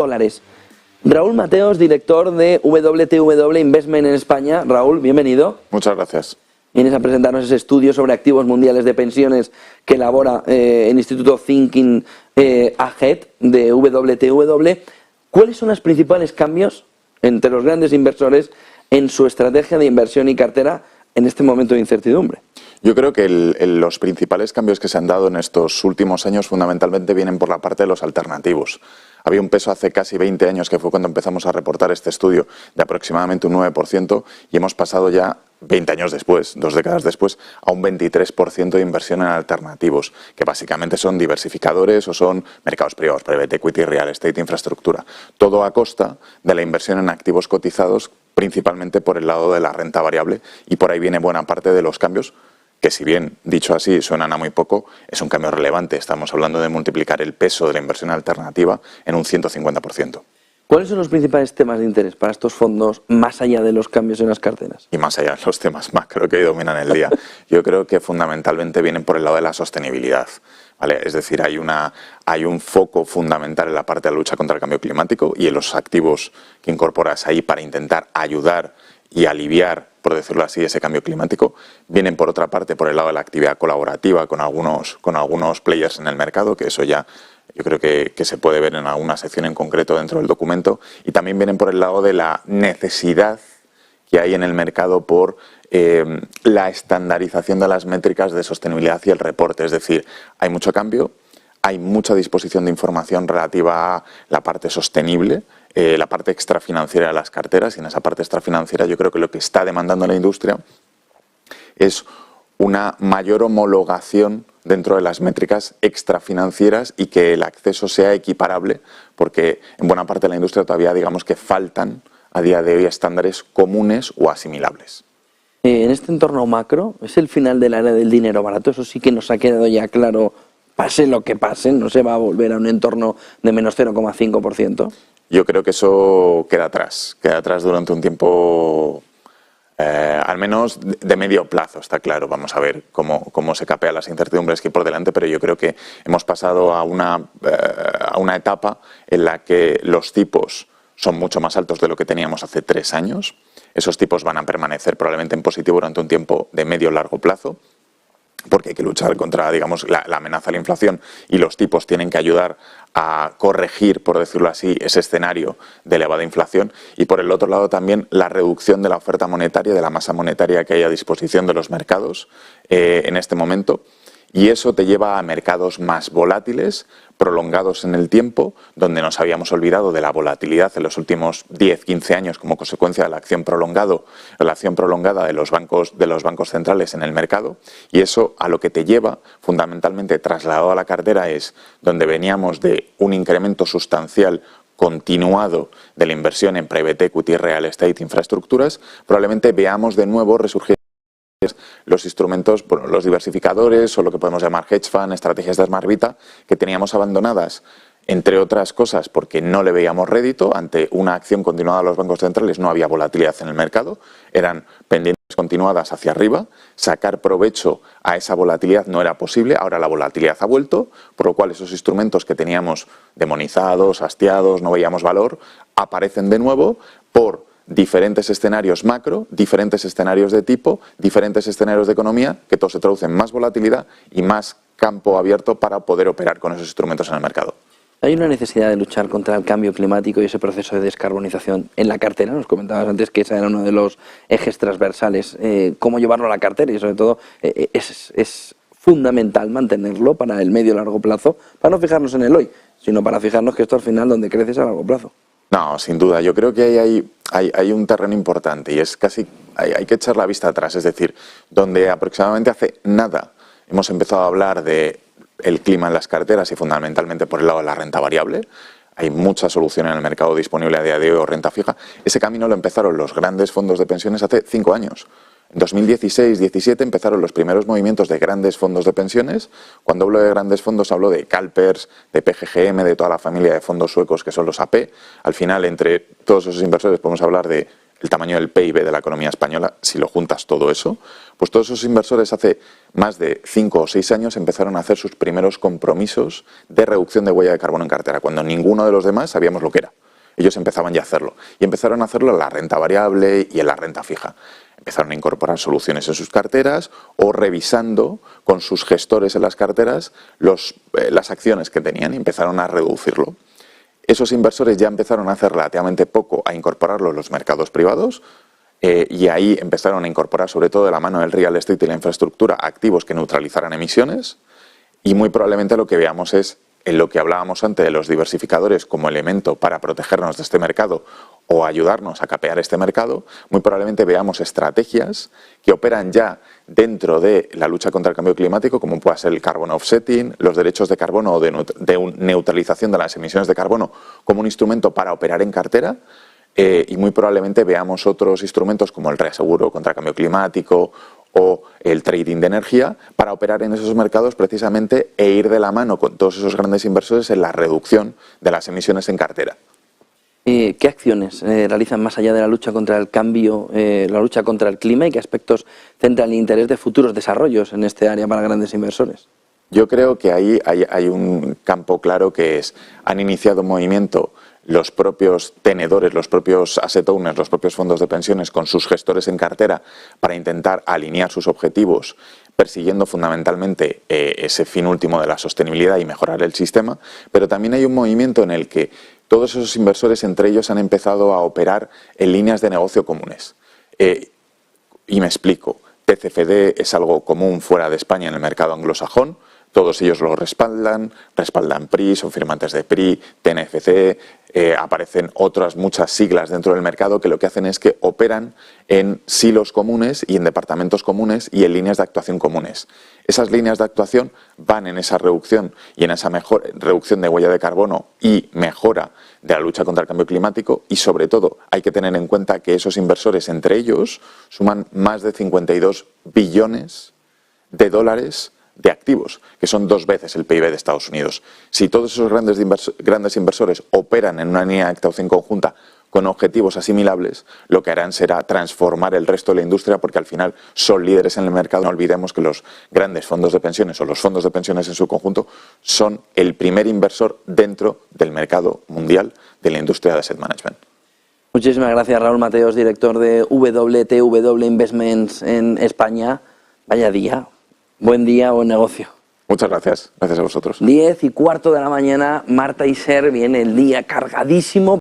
dólares. Raúl Mateos, director de WTW Investment en España. Raúl, bienvenido. Muchas gracias. Vienes a presentarnos ese estudio sobre activos mundiales de pensiones que elabora el Instituto Thinking Ahead de WTW. ¿Cuáles son los principales cambios entre los grandes inversores en su estrategia de inversión y cartera en este momento de incertidumbre? Yo creo que los principales cambios que se han dado en estos últimos años fundamentalmente vienen por la parte de los alternativos. Había un peso hace casi 20 años, que fue cuando empezamos a reportar este estudio, de aproximadamente un 9%, y hemos pasado ya 20 años después, 2 décadas después, a un 23% de inversión en alternativos, que básicamente son diversificadores o son mercados privados, private equity, real estate, infraestructura. Todo a costa de la inversión en activos cotizados, principalmente por el lado de la renta variable, y por ahí viene buena parte de los cambios, que si bien, dicho así, suenan a muy poco, es un cambio relevante. Estamos hablando de multiplicar el peso de la inversión alternativa en un 150%. ¿Cuáles son los principales temas de interés para estos fondos, más allá de los cambios en las carteras? Y más allá de los temas macro que dominan el día. Yo creo que fundamentalmente vienen por el lado de la sostenibilidad, ¿vale? Es decir, hay un foco fundamental en la parte de la lucha contra el cambio climático y en los activos que incorporas ahí para intentar ayudar y aliviar, por decirlo así, ese cambio climático. Vienen por otra parte por el lado de la actividad colaborativa con algunos players en el mercado, que eso ya yo creo que se puede ver en alguna sección en concreto dentro del documento, y también vienen por el lado de la necesidad que hay en el mercado por la estandarización de las métricas de sostenibilidad y el reporte. Es decir, hay mucho cambio, hay mucha disposición de información relativa a la parte sostenible, la parte extrafinanciera de las carteras, y en esa parte extrafinanciera yo creo que lo que está demandando la industria es una mayor homologación dentro de las métricas extrafinancieras y que el acceso sea equiparable, porque en buena parte de la industria todavía digamos que faltan a día de hoy estándares comunes o asimilables. En este entorno macro, ¿es el final de la era del dinero barato? Eso sí que nos ha quedado ya claro, pase lo que pase, no se va a volver a un entorno de menos 0,5%. Yo creo que eso queda atrás durante un tiempo, al menos de medio plazo, está claro. Vamos a ver cómo se capean las incertidumbres que hay por delante, pero yo creo que hemos pasado a una etapa en la que los tipos son mucho más altos de lo que teníamos hace 3 años. Esos tipos van a permanecer probablemente en positivo durante un tiempo de medio-largo plazo, porque hay que luchar contra, digamos, la amenaza a la inflación, y los tipos tienen que ayudar a corregir, por decirlo así, ese escenario de elevada inflación. Y por el otro lado también la reducción de la oferta monetaria, de la masa monetaria que hay a disposición de los mercados en este momento. Y eso te lleva a mercados más volátiles, prolongados en el tiempo, donde nos habíamos olvidado de la volatilidad en los últimos 10-15 años como consecuencia de la acción prolongada de los bancos centrales en el mercado. Y eso a lo que te lleva, fundamentalmente trasladado a la cartera, es donde veníamos de un incremento sustancial continuado de la inversión en private equity, real estate, infraestructuras. Probablemente veamos de nuevo resurgir los instrumentos, bueno, los diversificadores o lo que podemos llamar hedge fund, estrategias de smart beta, que teníamos abandonadas, entre otras cosas porque no le veíamos rédito ante una acción continuada de los bancos centrales. No había volatilidad en el mercado, eran pendientes continuadas hacia arriba, sacar provecho a esa volatilidad no era posible. Ahora la volatilidad ha vuelto, por lo cual esos instrumentos que teníamos demonizados, hastiados, no veíamos valor, aparecen de nuevo por diferentes escenarios macro, diferentes escenarios de tipo, diferentes escenarios de economía, que todo se traduce en más volatilidad y más campo abierto para poder operar con esos instrumentos en el mercado. Hay una necesidad de luchar contra el cambio climático y ese proceso de descarbonización en la cartera. Nos comentabas antes que ese era uno de los ejes transversales. ¿Cómo llevarlo a la cartera? Y sobre todo es fundamental mantenerlo para el medio y largo plazo, para no fijarnos en el hoy, sino para fijarnos que esto al final donde crece es a largo plazo. No, sin duda. Yo creo que hay un terreno importante y es casi hay que echar la vista atrás. Es decir, donde aproximadamente hace nada hemos empezado a hablar de el clima en las carteras y fundamentalmente por el lado de la renta variable. Hay mucha solución en el mercado disponible a día de hoy, o renta fija. Ese camino lo empezaron los grandes fondos de pensiones hace 5 años. En 2016-17 empezaron los primeros movimientos de grandes fondos de pensiones. Cuando hablo de grandes fondos hablo de CalPERS, de PGGM, de toda la familia de fondos suecos que son los AP. Al final, entre todos esos inversores podemos hablar de el tamaño del PIB de la economía española, si lo juntas todo eso, pues todos esos inversores hace más de 5 o 6 años empezaron a hacer sus primeros compromisos de reducción de huella de carbono en cartera, cuando ninguno de los demás sabíamos lo que era. Ellos empezaban ya a hacerlo. Y empezaron a hacerlo en la renta variable y en la renta fija. Empezaron a incorporar soluciones en sus carteras o revisando con sus gestores en las carteras las acciones que tenían y empezaron a reducirlo. Esos inversores ya empezaron a hacer relativamente poco a incorporarlo en los mercados privados y ahí empezaron a incorporar, sobre todo de la mano del real estate y la infraestructura, activos que neutralizaran emisiones y muy probablemente lo que veamos es en lo que hablábamos antes de los diversificadores como elemento para protegernos de este mercado o ayudarnos a capear este mercado, muy probablemente veamos estrategias que operan ya dentro de la lucha contra el cambio climático, como pueda ser el carbon offsetting, los derechos de carbono o de neutralización de las emisiones de carbono como un instrumento para operar en cartera, y muy probablemente veamos otros instrumentos como el reaseguro contra el cambio climático o el trading de energía para operar en esos mercados precisamente e ir de la mano con todos esos grandes inversores en la reducción de las emisiones en cartera. ¿Qué acciones realizan más allá de la lucha contra el cambio, la lucha contra el clima y qué aspectos centran el interés de futuros desarrollos en este área para grandes inversores? Yo creo que ahí hay un campo claro que es, han iniciado un movimiento los propios tenedores, los propios asset owners, los propios fondos de pensiones con sus gestores en cartera para intentar alinear sus objetivos persiguiendo fundamentalmente ese fin último de la sostenibilidad y mejorar el sistema, pero también hay un movimiento en el que todos esos inversores entre ellos han empezado a operar en líneas de negocio comunes. Y me explico, TCFD es algo común fuera de España en el mercado anglosajón, todos ellos lo respaldan PRI, son firmantes de PRI, TNFC, aparecen otras muchas siglas dentro del mercado que lo que hacen es que operan en silos comunes y en departamentos comunes y en líneas de actuación comunes. Esas líneas de actuación van en esa reducción y en esa reducción de huella de carbono y mejora de la lucha contra el cambio climático y sobre todo hay que tener en cuenta que esos inversores entre ellos suman más de 52 billones de dólares de activos, que son 2 veces el PIB de Estados Unidos. Si todos esos grandes inversores operan en una línea de actuación conjunta con objetivos asimilables, lo que harán será transformar el resto de la industria porque al final son líderes en el mercado. No olvidemos que los grandes fondos de pensiones o los fondos de pensiones en su conjunto son el primer inversor dentro del mercado mundial de la industria de asset management. Muchísimas gracias, Raúl Mateos, director de WTW Investments en España. Vaya día. Buen día, buen negocio. Muchas gracias. Gracias a vosotros. 10:15 de la mañana, Marta y Ser, viene el día cargadísimo.